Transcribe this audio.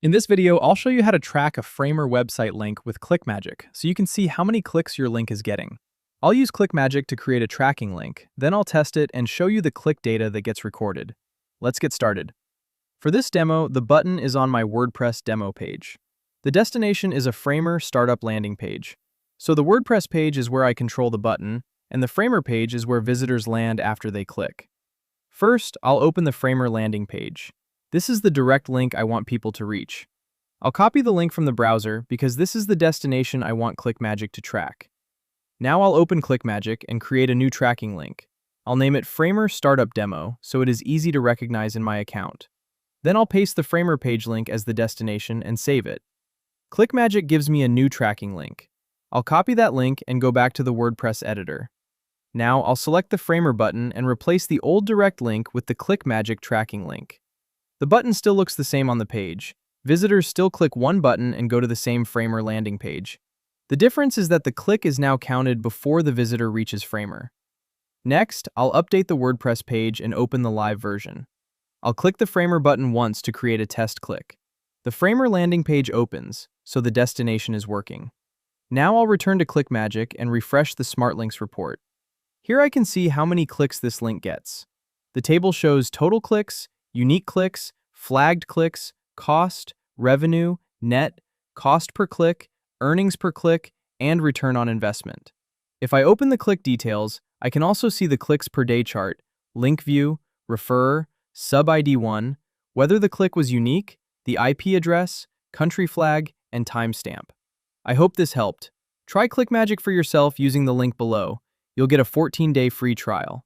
In this video, I'll show you how to track a Framer website link with ClickMagick so you can see how many clicks your link is getting. I'll use ClickMagick to create a tracking link, then I'll test it and show you the click data that gets recorded. Let's get started. For this demo, the button is on my WordPress demo page. The destination is a Framer startup landing page. So the WordPress page is where I control the button, and the Framer page is where visitors land after they click. First, I'll open the Framer landing page. This is the direct link I want people to reach. I'll copy the link from the browser because this is the destination I want ClickMagick to track. Now I'll open ClickMagick and create a new tracking link. I'll name it Framer Startup Demo so it is easy to recognize in my account. Then I'll paste the Framer page link as the destination and save it. ClickMagick gives me a new tracking link. I'll copy that link and go back to the WordPress editor. Now I'll select the Framer button and replace the old direct link with the ClickMagick tracking link. The button still looks the same on the page. Visitors still click one button and go to the same Framer landing page. The difference is that the click is now counted before the visitor reaches Framer. Next, I'll update the WordPress page and open the live version. I'll click the Framer button once to create a test click. The Framer landing page opens, so the destination is working. Now I'll return to ClickMagick and refresh the Smart Links report. Here I can see how many clicks this link gets. The table shows total clicks, unique clicks, flagged clicks, cost, revenue, net, cost per click, earnings per click, and return on investment. If I open the click details, I can also see the clicks per day chart, link view, referrer, sub-ID 1, whether the click was unique, the IP address, country flag, and timestamp. I hope this helped. Try ClickMagick for yourself using the link below. You'll get a 14-day free trial.